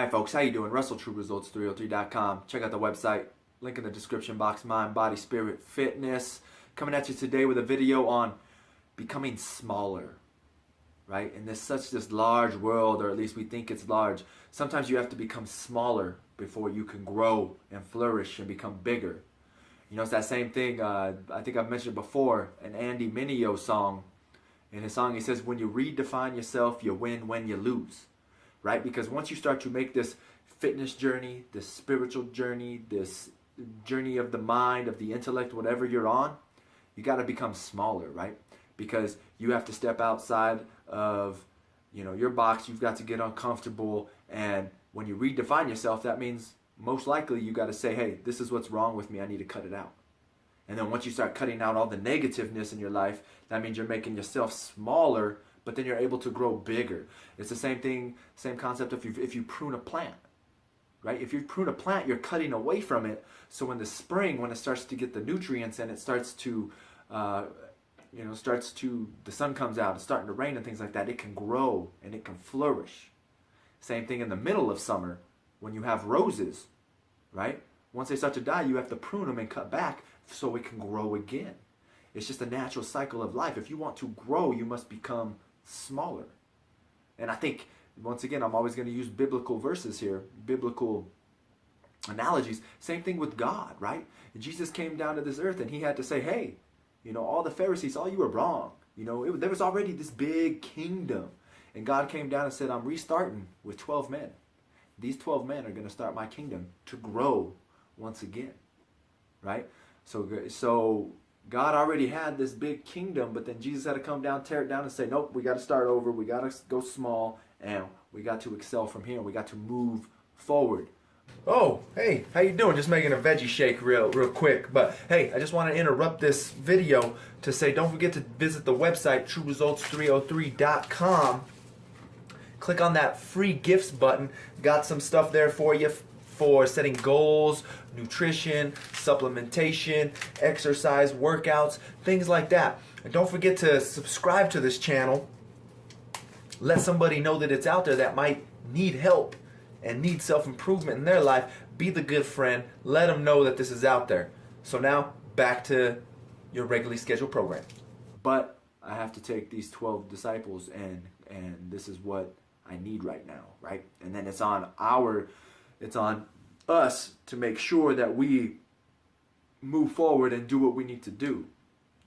Hi folks, how you doing? Russell, TrueResults303.com. Check out the website, link in the description box. Mind, body, spirit, fitness. Coming at you today with a video on becoming smaller, right? In this large world, or at least we think it's large, sometimes you have to become smaller before you can grow and flourish and become bigger. You know, it's that same thing, I think I've mentioned before, an Andy Mineo song. In his song, he says, when you redefine yourself, you win when you lose. Right? Because once you start to make this fitness journey, this spiritual journey, this journey of the mind, of the intellect, whatever you're on, you got to become smaller, right? Because you have to step outside of, your box. You've got to get uncomfortable. And when you redefine yourself, that means most likely you got to say, hey, this is what's wrong with me. I need to cut it out. And then once you start cutting out all the negativeness in your life, that means you're making yourself smaller, but then you're able to grow bigger. It's the same thing, same concept if you prune a plant, right? If you prune a plant, you're cutting away from it. So in the spring, when it starts to get the nutrients and it starts to, the sun comes out, it's starting to rain and things like that, it can grow and it can flourish. Same thing in the middle of summer when you have roses, right? Once they start to die, you have to prune them and cut back so it can grow again. It's just a natural cycle of life. If you want to grow, you must become smaller. And I think, once again, I'm always going to use biblical verses here, biblical analogies. Same thing with God, right? Jesus came down to this earth and he had to say, hey, all the Pharisees, all you were wrong. There was already this big kingdom. And God came down and said, I'm restarting with 12 men. These 12 men are going to start my kingdom to grow once again, right? So God already had this big kingdom, but then Jesus had to come down, tear it down, and say, nope, we got to start over. We got to go small, and we got to excel from here. We got to move forward. Oh, hey, how you doing? Just making a veggie shake real quick. But hey, I just want to interrupt this video to say, don't forget to visit the website, TrueResults303.com. Click on that free gifts button. Got some stuff there for you for setting goals, nutrition, supplementation, exercise, workouts, things like that. And don't forget to subscribe to this channel. Let somebody know that it's out there that might need help and need self-improvement in their life. Be the good friend. Let them know that this is out there. So now, back to your regularly scheduled program. But I have to take these 12 disciples and this is what I need right now, right? And then it's on us to make sure that we move forward and do what we need to do.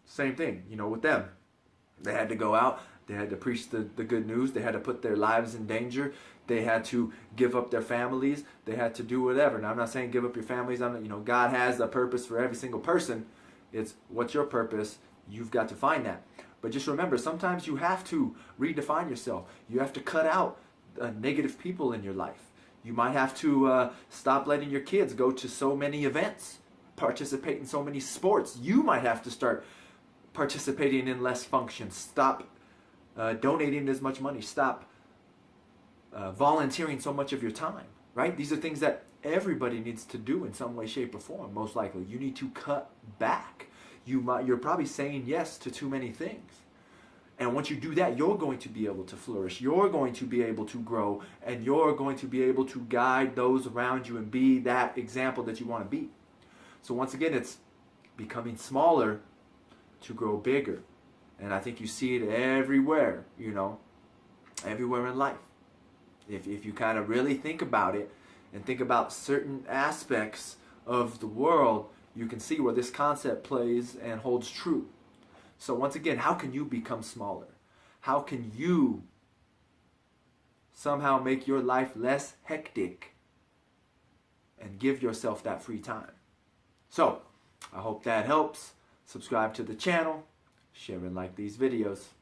Same thing, with them. They had to go out. They had to preach the good news. They had to put their lives in danger. They had to give up their families. They had to do whatever. Now, I'm not saying give up your families. God has a purpose for every single person. It's what's your purpose? You've got to find that. But just remember, sometimes you have to redefine yourself. You have to cut out negative people in your life. You might have to stop letting your kids go to so many events, participate in so many sports. You might have to start participating in less functions. Stop donating as much money. Stop volunteering so much of your time, right? These are things that everybody needs to do in some way, shape, or form, most likely. You need to cut back. You're probably saying yes to too many things. And once you do that, you're going to be able to flourish. You're going to be able to grow. And you're going to be able to guide those around you and be that example that you want to be. So once again, it's becoming smaller to grow bigger. And I think you see it everywhere, everywhere in life. If you kind of really think about it and think about certain aspects of the world, you can see where this concept plays and holds true. So once again, how can you become smaller? How can you somehow make your life less hectic and give yourself that free time? So I hope that helps. Subscribe to the channel, share and like these videos.